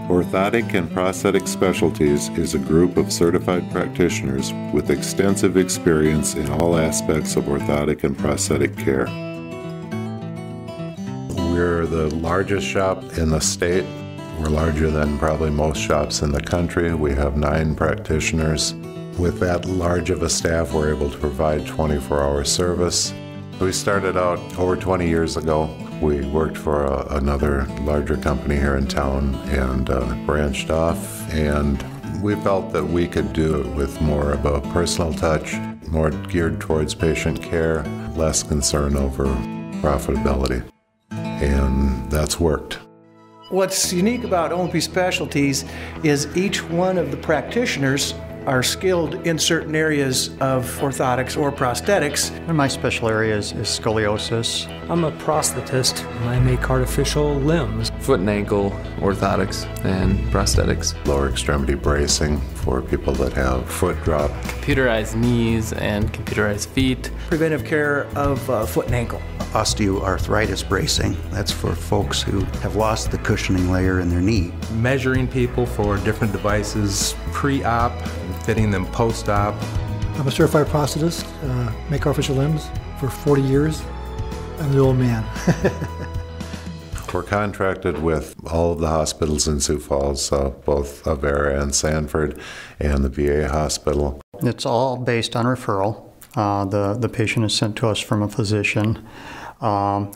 Orthotic and Prosthetic Specialties is a group of certified practitioners with extensive experience in all aspects of orthotic and prosthetic care. We're the largest shop in the state. We're larger than probably most shops in the country. We have 9 practitioners. With that large of a staff, we're able to provide 24-hour service. We started out over 20 years ago. We worked for another larger company here in town and branched off, and we felt that we could do it with more of a personal touch, more geared towards patient care, less concern over profitability, and that's worked. What's unique about O&P Specialties is each one of the practitioners are skilled in certain areas of orthotics or prosthetics. My special area is scoliosis. I'm a prosthetist. I make artificial limbs. Foot and ankle orthotics and prosthetics. Lower extremity bracing for people that have foot drop. Computerized knees and computerized feet. Preventive care of foot and ankle. Osteoarthritis bracing, that's for folks who have lost the cushioning layer in their knee. Measuring people for different devices pre-op and fitting them post-op. I'm a certified prosthetist, make artificial limbs for 40 years. I'm the old man. We're contracted with all of the hospitals in Sioux Falls, both Avera and Sanford, and the VA hospital. It's all based on referral. The patient is sent to us from a physician.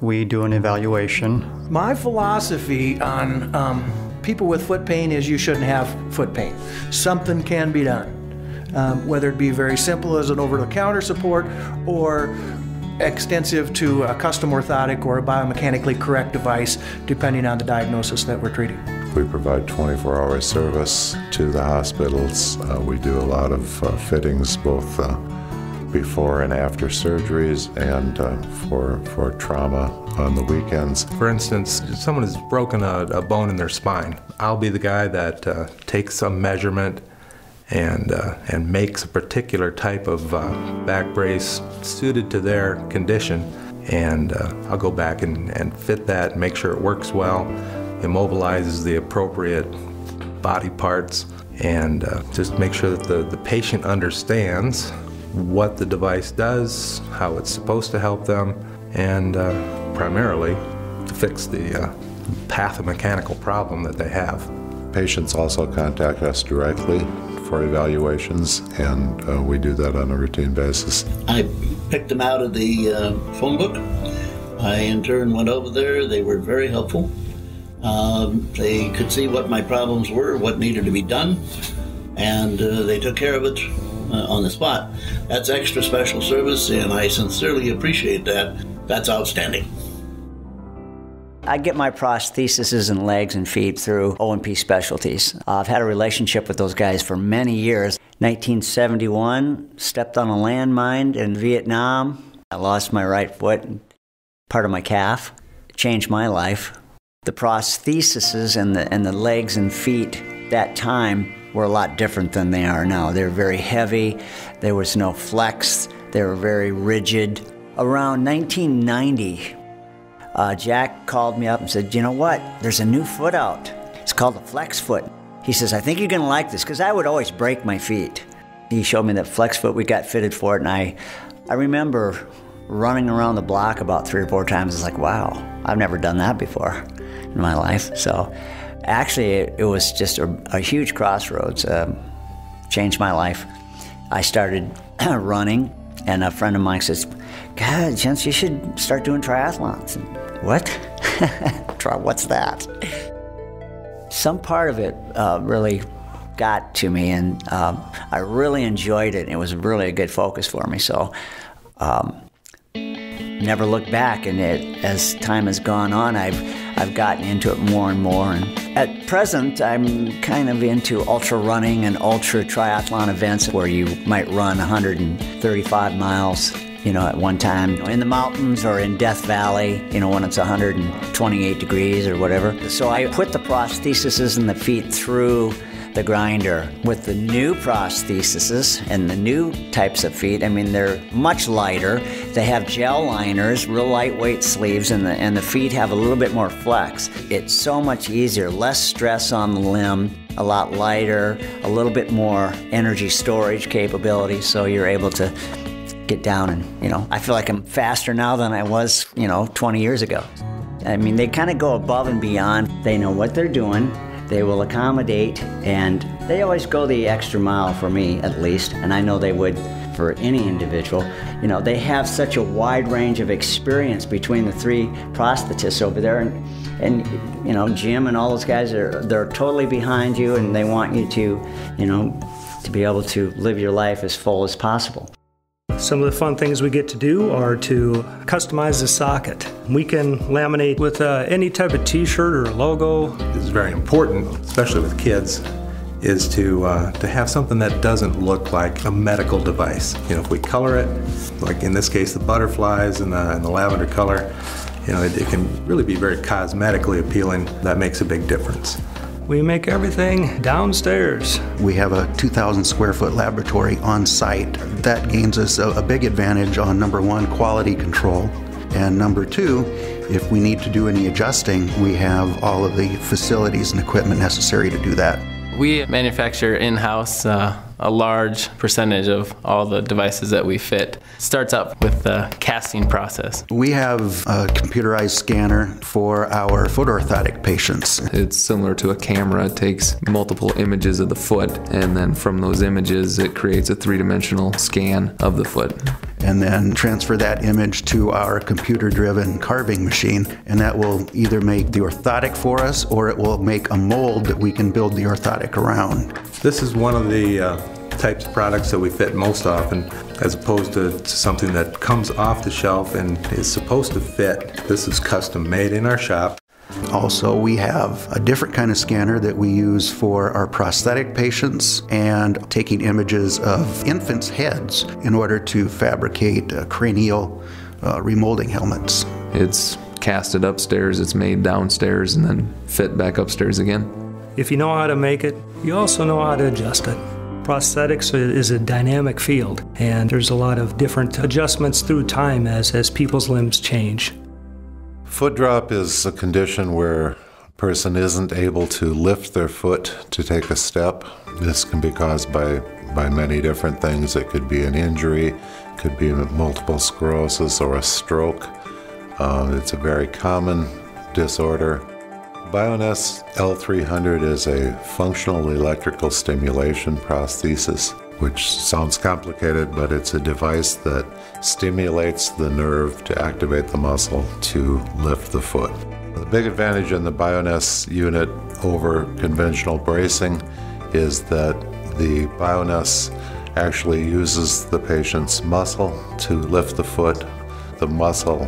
We do an evaluation. My philosophy on people with foot pain is you shouldn't have foot pain. Something can be done, whether it be very simple as an over-the-counter support or extensive to a custom orthotic or a biomechanically correct device, depending on the diagnosis that we're treating. We provide 24-hour service to the hospitals. We do a lot of fittings, both before and after surgeries, and for trauma on the weekends. For instance, if someone has broken a bone in their spine, I'll be the guy that takes a measurement and makes a particular type of back brace suited to their condition, and I'll go back and fit that, make sure it works well, immobilizes the appropriate body parts, and just make sure that the patient understands what the device does, how it's supposed to help them, and primarily to fix the pathomechanical problem that they have. Patients also contact us directly for evaluations, and we do that on a routine basis. I picked them out of the phone book. I in turn went over there. They were very helpful. They could see what my problems were, what needed to be done, and they took care of it on the spot. That's extra special service, and I sincerely appreciate that. That's outstanding. I get my prostheses in legs and feet through O&P Specialties. I've had a relationship with those guys for many years. 1971, stepped on a landmine in Vietnam. I lost my right foot and part of my calf. It changed my life. The prostheses and the legs and feet that time were a lot different than they are now. They were very heavy. There was no flex. They were very rigid. Around 1990, Jack called me up and said, "You know what? There's a new foot out. It's called the Flex Foot." He says, "I think you're going to like this," because I would always break my feet. He showed me that Flex Foot. We got fitted for it, and I remember running around the block about 3 or 4 times. It's like, wow, I've never done that before in my life. So actually, it was just a huge crossroads. Changed my life. I started running, and a friend of mine says, "God, Jens, you should start doing triathlons." And, what? What's that? Some part of it really got to me, and I really enjoyed it. It was really a good focus for me. So never looked back, and as time has gone on, I've gotten into it more and more. And at present, I'm kind of into ultra running and ultra triathlon events where you might run 135 miles, at one time in the mountains or in Death Valley, when it's 128 degrees or whatever. So I put the prostheses in the feet through the grinder. With the new prostheses and the new types of feet, I mean, they're much lighter. They have gel liners, real lightweight sleeves, and the feet have a little bit more flex. It's so much easier, less stress on the limb, a lot lighter, a little bit more energy storage capability, so you're able to get down and, I feel like I'm faster now than I was, 20 years ago. I mean, they kind of go above and beyond. They know what they're doing. They will accommodate, and they always go the extra mile for me, at least, and I know they would for any individual. They have such a wide range of experience between the three prosthetists over there, and Jim and all those guys, they're totally behind you, and they want you to be able to live your life as full as possible. Some of the fun things we get to do are to customize the socket. We can laminate with any type of t-shirt or logo. It's very important, especially with kids, is to have something that doesn't look like a medical device. If we color it, like in this case the butterflies and the lavender color, it can really be very cosmetically appealing. That makes a big difference. We make everything downstairs. We have a 2,000 square foot laboratory on site. That gains us a big advantage on, number one, quality control, and number two, if we need to do any adjusting, we have all of the facilities and equipment necessary to do that. We manufacture in-house a large percentage of all the devices that we fit. Starts up with the casting process. We have a computerized scanner for our foot orthotic patients. It's similar to a camera. It takes multiple images of the foot, and then from those images it creates a three-dimensional scan of the foot. And then transfer that image to our computer-driven carving machine, and that will either make the orthotic for us, or it will make a mold that we can build the orthotic around. This is one of the types of products that we fit most often, as opposed to something that comes off the shelf and is supposed to fit. This is custom made in our shop. Also, we have a different kind of scanner that we use for our prosthetic patients and taking images of infants' heads in order to fabricate cranial remolding helmets. It's casted upstairs, it's made downstairs, and then fit back upstairs again. If you know how to make it, you also know how to adjust it. Prosthetics is a dynamic field, and there's a lot of different adjustments through time as people's limbs change. Foot drop is a condition where a person isn't able to lift their foot to take a step. This can be caused by many different things. It could be an injury, could be multiple sclerosis or a stroke. It's a very common disorder. Bioness L300 is a functional electrical stimulation prosthesis, which sounds complicated, but it's a device that stimulates the nerve to activate the muscle to lift the foot. The big advantage in the Bioness unit over conventional bracing is that the Bioness actually uses the patient's muscle to lift the foot. The muscle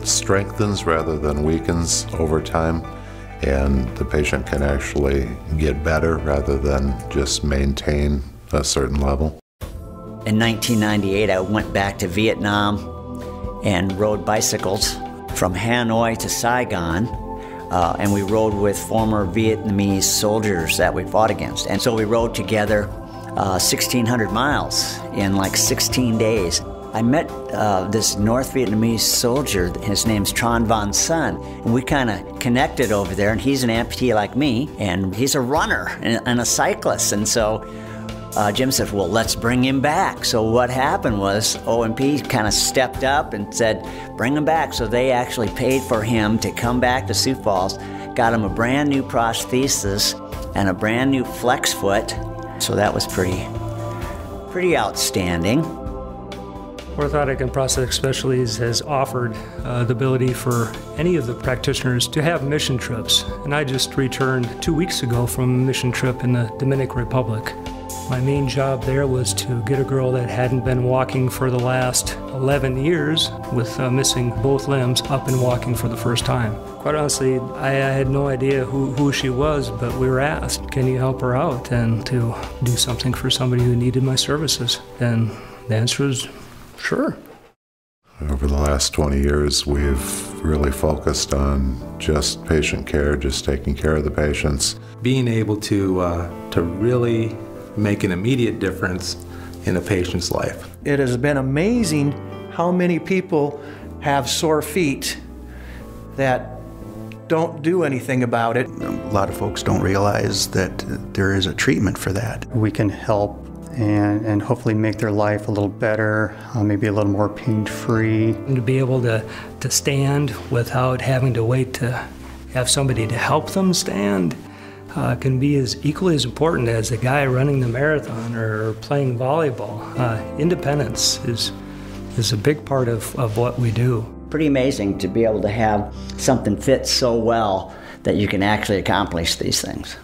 strengthens rather than weakens over time, and the patient can actually get better rather than just maintain a certain level. In 1998, I went back to Vietnam and rode bicycles from Hanoi to Saigon, and we rode with former Vietnamese soldiers that we fought against. And so we rode together 1,600 miles in like 16 days. I met this North Vietnamese soldier, his name's Tron Von Sun, and we kind of connected over there, and he's an amputee like me, and he's a runner and a cyclist, and so Jim said, well, let's bring him back. So what happened was O&P kind of stepped up and said, bring him back. So they actually paid for him to come back to Sioux Falls, got him a brand new prosthesis and a brand new flex foot. So that was pretty outstanding. Orthotic and Prosthetic Specialties has offered the ability for any of the practitioners to have mission trips. And I just returned 2 weeks ago from a mission trip in the Dominican Republic. My main job there was to get a girl that hadn't been walking for the last 11 years with missing both limbs up and walking for the first time. Quite honestly, I had no idea who she was, but we were asked, can you help her out and to do something for somebody who needed my services? And the answer is, sure. Over the last 20 years, we've really focused on just patient care, just taking care of the patients. Being able to really make an immediate difference in a patient's life. It has been amazing how many people have sore feet that don't do anything about it. A lot of folks don't realize that there is a treatment for that. We can help and hopefully make their life a little better, maybe a little more pain-free. And to be able to stand without having to wait to have somebody to help them stand can be equally as important as the guy running the marathon or playing volleyball. Independence is a big part of what we do. Pretty amazing to be able to have something fit so well that you can actually accomplish these things.